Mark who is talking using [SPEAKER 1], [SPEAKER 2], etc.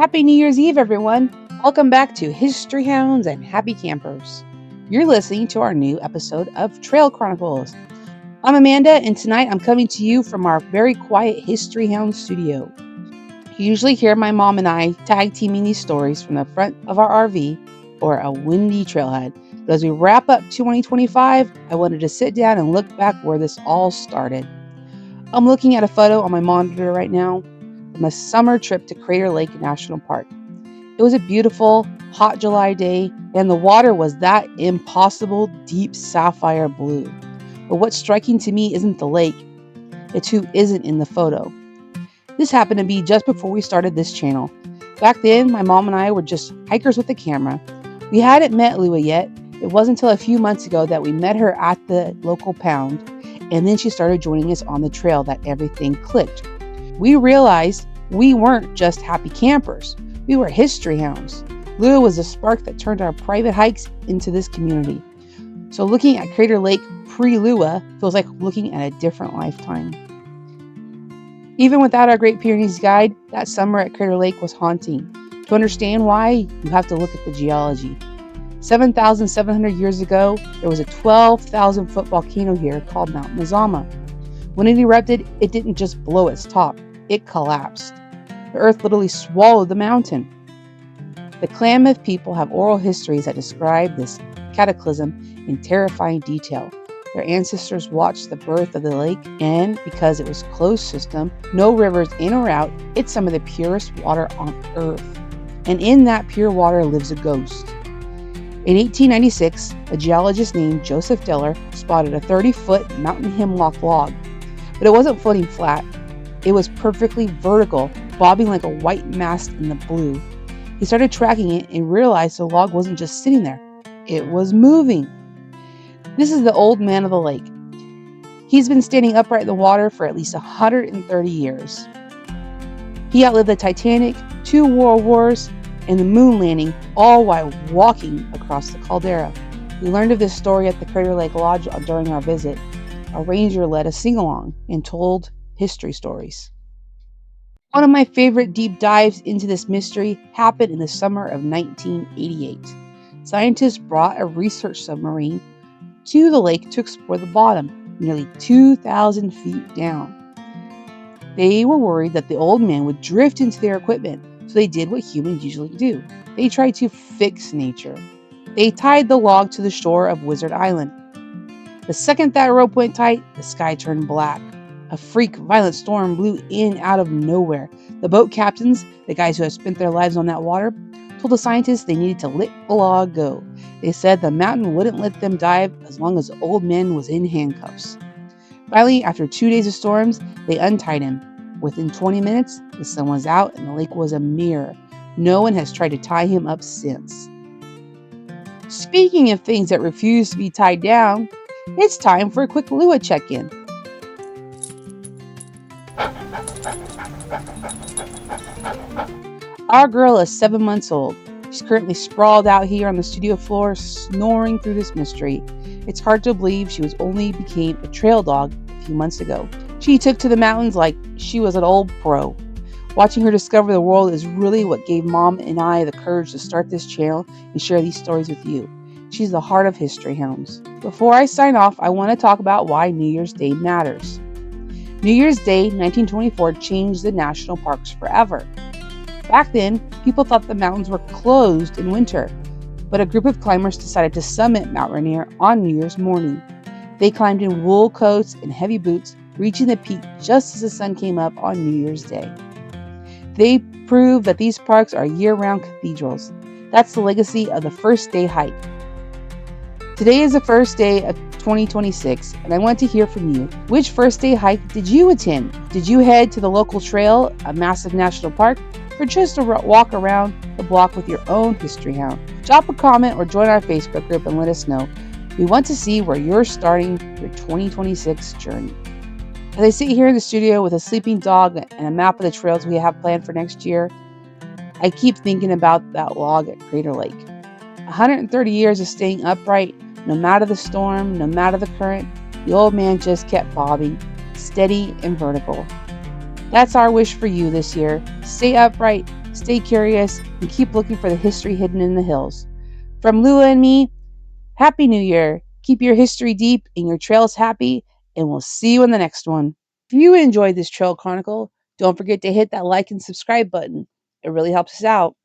[SPEAKER 1] Happy New Year's Eve, everyone. Welcome back to History Hounds and Happy Campers. You're listening to our new episode of Trail Chronicles. I'm Amanda, and tonight I'm coming to you from our very quiet History Hound studio. You usually hear my mom and I tag teaming these stories from the front of our RV or a windy trailhead. But as we wrap up 2025, I wanted to sit down and look back where this all started. I'm looking at a photo on my monitor right now from a summer trip to Crater Lake National Park. It was a beautiful, hot July day, and the water was that impossible deep sapphire blue. But what's striking to me isn't the lake, it's who isn't in the photo. This happened to be just before we started this channel. Back then, my mom and I were just hikers with a camera. We hadn't met Lua yet. It wasn't until a few months ago that we met her at the local pound, and then she started joining us on the trail that everything clicked. We realized we weren't just happy campers. We were history hounds. Lua was the spark that turned our private hikes into this community. So looking at Crater Lake Pre-Lua feels like looking at a different lifetime. Even without our Great Pyrenees guide, that summer at Crater Lake was haunting. To understand why, you have to look at the geology. 7,700 years ago, there was a 12,000-foot volcano here called Mount Mazama. When it erupted, it didn't just blow its top, it collapsed. The earth literally swallowed the mountain. The Klamath people have oral histories that describe this cataclysm in terrifying detail. Their ancestors watched the birth of the lake, and because it was a closed system, no rivers in or out, it's some of the purest water on earth. And in that pure water lives a ghost. In 1896, a geologist named Joseph Deller spotted a 30-foot mountain hemlock log. But it wasn't floating flat. It was perfectly vertical, bobbing like a white mast in the blue. He started tracking it and realized the log wasn't just sitting there. It was moving. This is the old man of the lake. He's been standing upright in the water for at least 130 years. He outlived the Titanic, 2 world wars, and the moon landing, all while walking across the caldera. We learned of this story at the Crater Lake Lodge during our visit. A ranger led a sing-along and told history stories. One of my favorite deep dives into this mystery happened in the summer of 1988. Scientists brought a research submarine to the lake to explore the bottom, nearly 2,000 feet down. They were worried that the old man would drift into their equipment, so they did what humans usually do. They tried to fix nature. They tied the log to the shore of Wizard Island. The second that rope went tight, the sky turned black. A freak, violent storm blew in out of nowhere. The boat captains, the guys who had spent their lives on that water, told the scientists they needed to let the log go. They said the mountain wouldn't let them dive as long as the old man was in handcuffs. Finally, after 2 days of storms, they untied him. Within 20 minutes, the sun was out and the lake was a mirror. No one has tried to tie him up since. Speaking of things that refuse to be tied down, it's time for a quick Lua check-in. Our girl is 7 months old. She's currently sprawled out here on the studio floor, snoring through this mystery. It's hard to believe she only became a trail dog a few months ago. She took to the mountains like she was an old pro. Watching her discover the world is really what gave Mom and I the courage to start this channel and share these stories with you. She's the heart of History Hounds. Before I sign off, I want to talk about why New Year's Day matters. New Year's Day 1924 changed the national parks forever. Back then, people thought the mountains were closed in winter, but a group of climbers decided to summit Mount Rainier on New Year's morning. They climbed in wool coats and heavy boots, reaching the peak just as the sun came up on New Year's Day. They proved that these parks are year-round cathedrals. That's the legacy of the first day hike. Today is the first day of 2026, and I want to hear from you. Which first day hike did you attend? Did you head to the local trail, a massive national park, or just a walk around the block with your own history hound? Drop a comment or join our Facebook group and let us know. We want to see where you're starting your 2026 journey. As I sit here in the studio with a sleeping dog and a map of the trails we have planned for next year, I keep thinking about that log at Crater Lake. 130 years of staying upright, no matter the storm, no matter the current, the old man just kept bobbing, steady and vertical. That's our wish for you this year. Stay upright, Stay curious and keep looking for the history hidden in the hills. From Lua and me, Happy New Year! Keep your history deep and your trails happy, and we'll see you in the next one. If you enjoyed this Trail Chronicle, don't forget to hit that like and subscribe button. It really helps us out.